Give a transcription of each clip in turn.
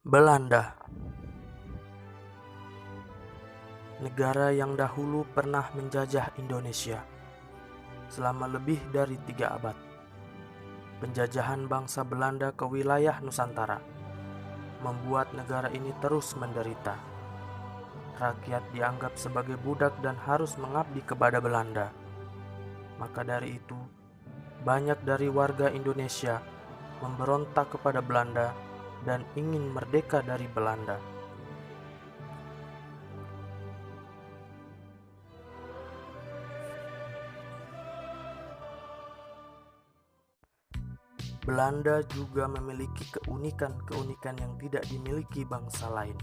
Belanda, negara yang dahulu pernah menjajah Indonesia selama lebih dari 3 abad. Penjajahan bangsa Belanda ke wilayah Nusantara membuat negara ini terus menderita. Rakyat dianggap sebagai budak dan harus mengabdi kepada Belanda. Maka dari itu, banyak dari warga Indonesia memberontak kepada Belanda dan ingin merdeka dari Belanda. Belanda juga memiliki keunikan-keunikan yang tidak dimiliki bangsa lain.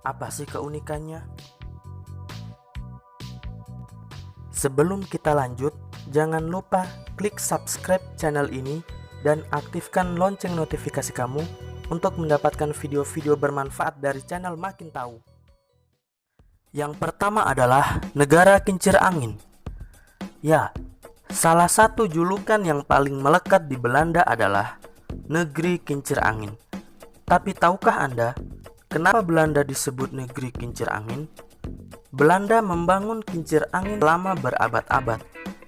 Apa sih keunikannya? Sebelum kita lanjut, jangan lupa klik subscribe channel ini dan aktifkan lonceng notifikasi kamu untuk mendapatkan video-video bermanfaat dari channel Makin Tahu. Yang pertama adalah negara kincir angin. Ya, salah satu julukan yang paling melekat di Belanda adalah negeri kincir angin. Tapi tahukah Anda kenapa Belanda disebut negeri kincir angin? Belanda membangun kincir angin selama berabad-abad.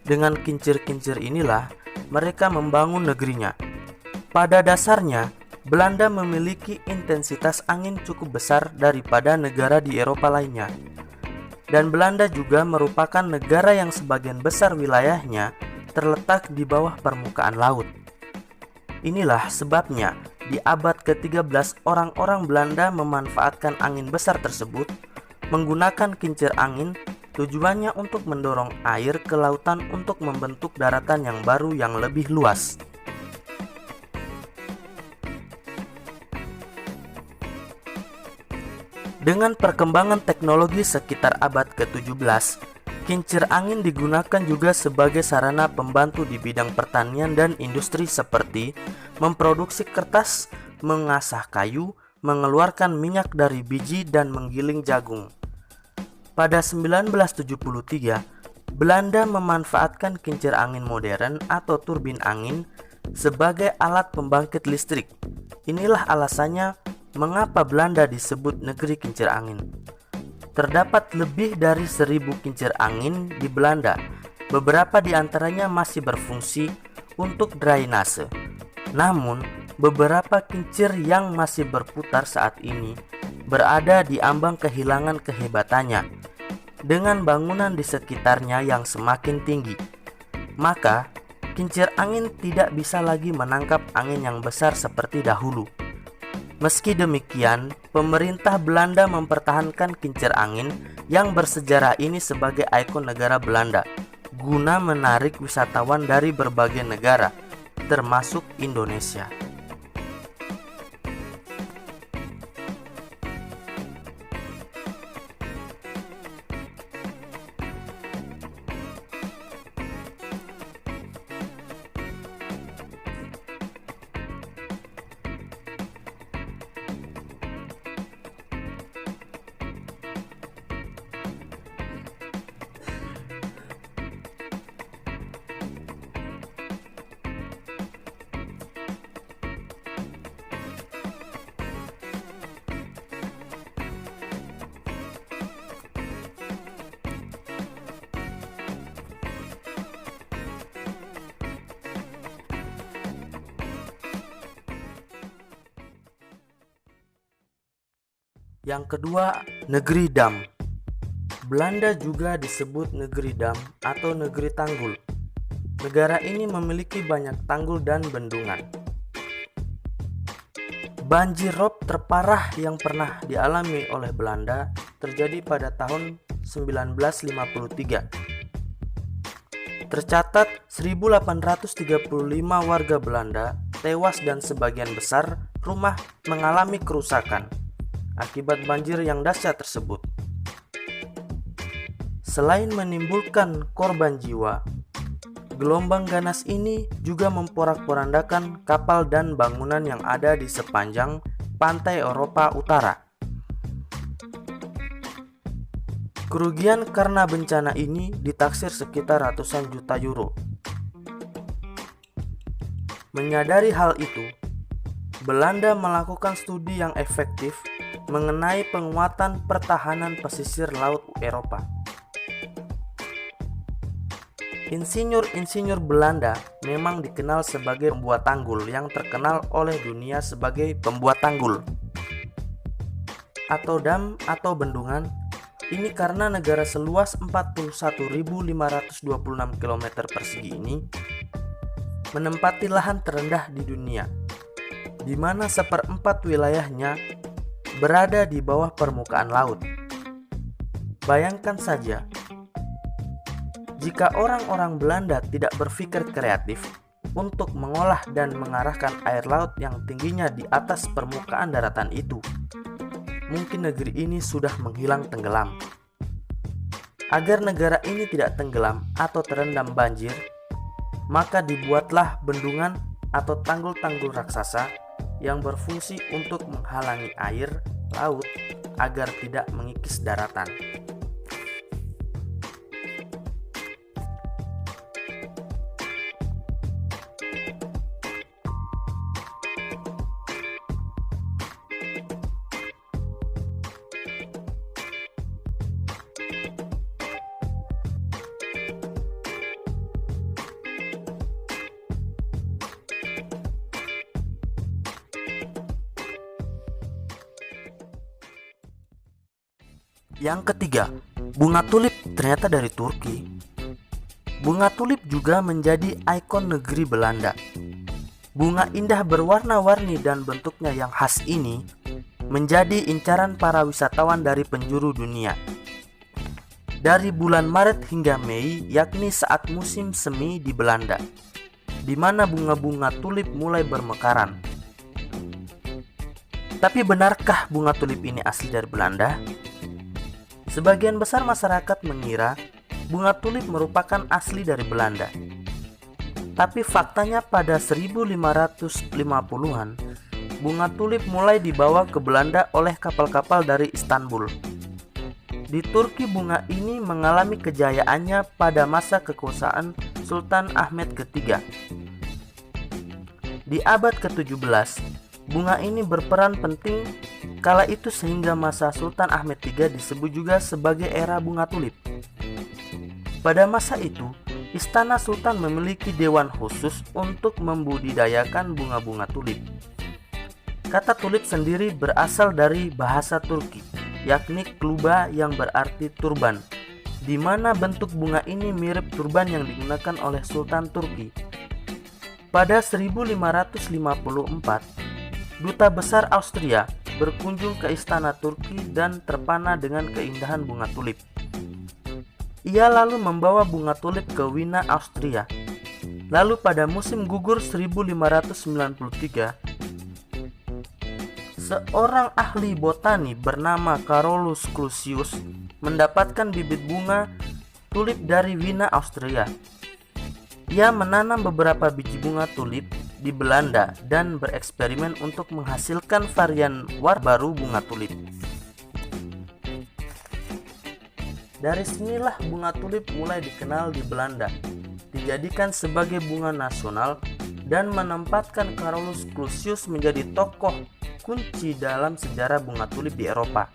Dengan kincir-kincir inilah mereka membangun negerinya. Pada dasarnya, Belanda memiliki intensitas angin cukup besar daripada negara di Eropa lainnya. Dan Belanda juga merupakan negara yang sebagian besar wilayahnya terletak di bawah permukaan laut. Inilah sebabnya di abad ke-13 orang-orang Belanda memanfaatkan angin besar tersebut menggunakan kincir angin. Tujuannya untuk mendorong air ke lautan untuk membentuk daratan yang baru yang lebih luas. Dengan perkembangan teknologi sekitar abad ke-17, kincir angin digunakan juga sebagai sarana pembantu di bidang pertanian dan industri seperti memproduksi kertas, mengasah kayu, mengeluarkan minyak dari biji, dan menggiling jagung. Pada 1973, Belanda memanfaatkan kincir angin modern atau turbin angin sebagai alat pembangkit listrik. Inilah alasannya mengapa Belanda disebut negeri kincir angin. Terdapat lebih dari 1000 kincir angin di Belanda. Beberapa di antaranya masih berfungsi untuk drainase. Namun, beberapa kincir yang masih berputar saat ini berada di ambang kehilangan kehebatannya dengan bangunan di sekitarnya yang semakin tinggi. Maka, kincir angin tidak bisa lagi menangkap angin yang besar seperti dahulu. Meski demikian, pemerintah Belanda mempertahankan kincir angin yang bersejarah ini sebagai ikon negara Belanda, guna menarik wisatawan dari berbagai negara, termasuk Indonesia. Yang kedua, negeri dam. Belanda juga disebut negeri dam atau negeri tanggul. Negara ini memiliki banyak tanggul dan bendungan. Banjir rob terparah yang pernah dialami oleh Belanda terjadi pada tahun 1953. Tercatat 1835 warga Belanda tewas dan sebagian besar rumah mengalami kerusakan akibat banjir yang dahsyat tersebut. Selain menimbulkan korban jiwa, gelombang ganas ini juga memporak-porandakan kapal dan bangunan yang ada di sepanjang pantai Eropa Utara. Kerugian karena bencana ini ditaksir sekitar ratusan juta euro. Menyadari hal itu, Belanda melakukan studi yang efektif mengenai penguatan pertahanan pesisir laut Eropa. Insinyur-insinyur Belanda memang dikenal sebagai pembuat tanggul yang terkenal oleh dunia sebagai pembuat tanggul atau dam atau bendungan. Ini karena negara seluas 41.526 km persegi ini menempati lahan terendah di dunia, di mana seperempat wilayahnya berada di bawah permukaan laut. Bayangkan saja, jika orang-orang Belanda tidak berpikir kreatif untuk mengolah dan mengarahkan air laut yang tingginya di atas permukaan daratan itu, mungkin negeri ini sudah menghilang tenggelam. Agar negara ini tidak tenggelam atau terendam banjir, maka dibuatlah bendungan atau tanggul-tanggul raksasa yang berfungsi untuk menghalangi air laut agar tidak mengikis daratan. Yang ketiga, bunga tulip ternyata dari Turki. Bunga tulip juga menjadi ikon negeri Belanda. Bunga indah berwarna-warni dan bentuknya yang khas ini menjadi incaran para wisatawan dari penjuru dunia. Dari bulan Maret hingga Mei, yakni saat musim semi di Belanda, di mana bunga-bunga tulip mulai bermekaran. Tapi benarkah bunga tulip ini asli dari Belanda? Sebagian besar masyarakat mengira bunga tulip merupakan asli dari Belanda. Tapi faktanya pada 1550-an, bunga tulip mulai dibawa ke Belanda oleh kapal-kapal dari Istanbul. Di Turki, bunga ini mengalami kejayaannya pada masa kekuasaan Sultan Ahmed III. Di abad ke-17, bunga ini berperan penting kala itu sehingga masa Sultan Ahmed III disebut juga sebagai era bunga tulip. Pada masa itu, istana sultan memiliki dewan khusus untuk membudidayakan bunga-bunga tulip. Kata tulip sendiri berasal dari bahasa Turki, yakni kluba yang berarti turban, di mana bentuk bunga ini mirip turban yang digunakan oleh Sultan Turki. Pada 1554, Duta Besar Austria berkunjung ke istana Turki dan terpana dengan keindahan bunga tulip. Ia lalu membawa bunga tulip ke Wina, Austria. Lalu pada musim gugur 1593, seorang ahli botani bernama Carolus Clusius mendapatkan bibit bunga tulip dari Wina, Austria. Ia menanam beberapa biji bunga tulip di Belanda dan bereksperimen untuk menghasilkan varian warna baru bunga tulip. Dari sinilah bunga tulip mulai dikenal di Belanda, dijadikan sebagai bunga nasional dan menempatkan Carolus Clusius menjadi tokoh kunci dalam sejarah bunga tulip di Eropa.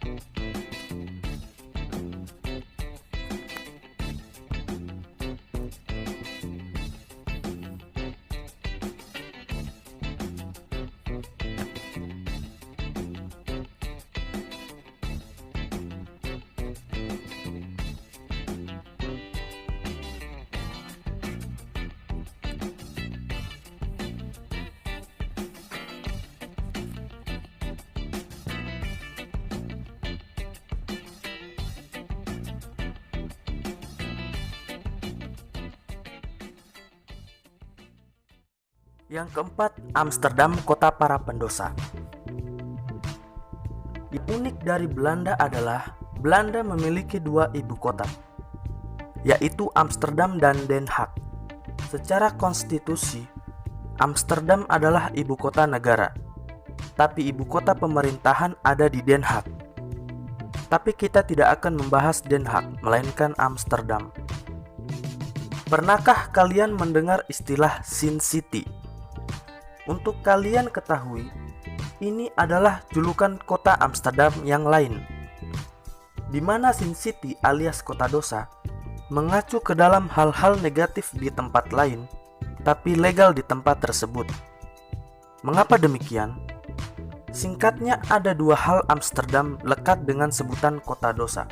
Yang keempat, Amsterdam, kota para pendosa. Yang unik dari Belanda adalah Belanda memiliki dua ibu kota, yaitu Amsterdam dan Den Haag. Secara konstitusi, Amsterdam adalah ibu kota negara, tapi ibu kota pemerintahan ada di Den Haag. Tapi kita tidak akan membahas Den Haag, melainkan Amsterdam. Pernahkah kalian mendengar istilah Sin City? Untuk kalian ketahui, Ini adalah julukan kota Amsterdam yang lain, di mana Sin City alias kota dosa mengacu ke dalam hal-hal negatif di tempat lain, tapi legal di tempat tersebut. Mengapa demikian? Singkatnya, ada dua hal Amsterdam lekat dengan sebutan kota dosa.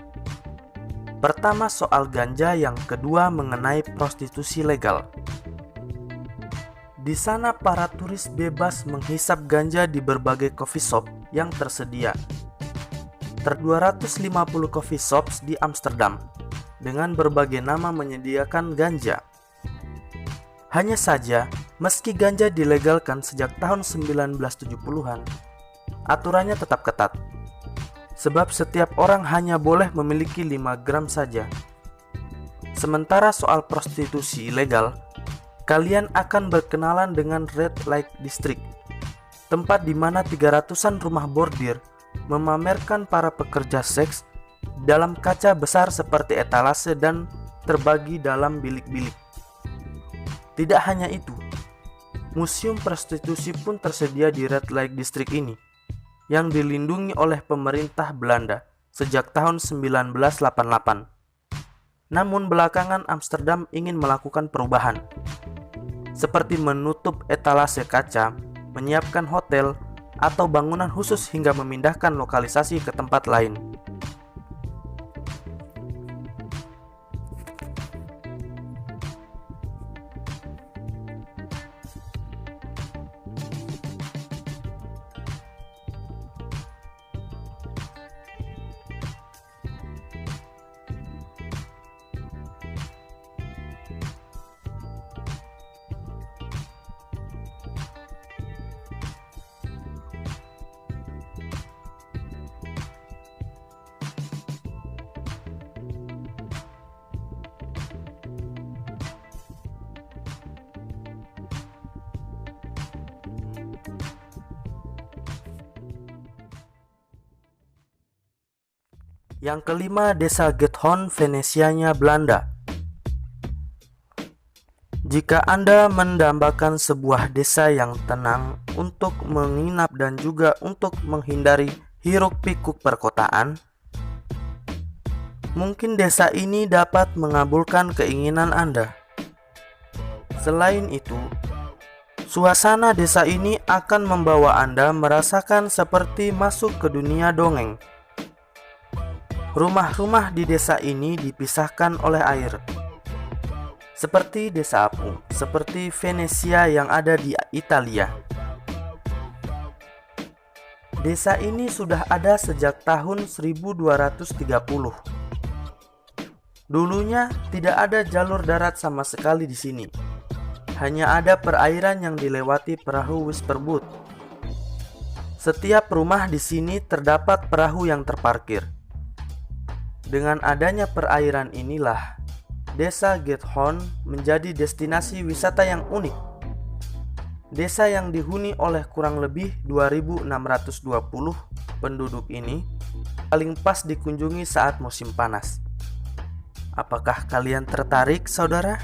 Pertama soal ganja, yang kedua mengenai prostitusi legal. Di sana para turis bebas menghisap ganja di berbagai coffee shop yang tersedia. 250 coffee shops di Amsterdam dengan berbagai nama menyediakan ganja. Hanya saja, meski ganja dilegalkan sejak tahun 1970-an, aturannya tetap ketat. Sebab setiap orang hanya boleh memiliki 5 gram saja. Sementara soal prostitusi ilegal, kalian akan berkenalan dengan Red Light District, tempat di mana 300-an rumah bordir memamerkan para pekerja seks dalam kaca besar seperti etalase dan terbagi dalam bilik-bilik. Tidak hanya itu, museum prostitusi pun tersedia di Red Light District ini, yang dilindungi oleh pemerintah Belanda sejak tahun 1988. Namun belakangan Amsterdam ingin melakukan perubahan, seperti menutup etalase kaca, menyiapkan hotel, atau bangunan khusus hingga memindahkan lokalisasi ke tempat lain. Yang kelima, desa Giethoorn, Venesianya Belanda. Jika Anda mendambakan sebuah desa yang tenang untuk menginap dan juga untuk menghindari hiruk-pikuk perkotaan, mungkin desa ini dapat mengabulkan keinginan Anda. Selain itu, suasana desa ini akan membawa Anda merasakan seperti masuk ke dunia dongeng. Rumah-rumah di desa ini dipisahkan oleh air, seperti desa apung, seperti Venesia yang ada di Italia. Desa ini sudah ada sejak tahun 1230. Dulunya tidak ada jalur darat sama sekali di sini. Hanya ada perairan yang dilewati perahu whisperboot. Setiap rumah di sini terdapat perahu yang terparkir. Dengan adanya perairan inilah, desa Giethoorn menjadi destinasi wisata yang unik. Desa yang dihuni oleh kurang lebih 2.620 penduduk ini paling pas dikunjungi saat musim panas. Apakah kalian tertarik, saudara?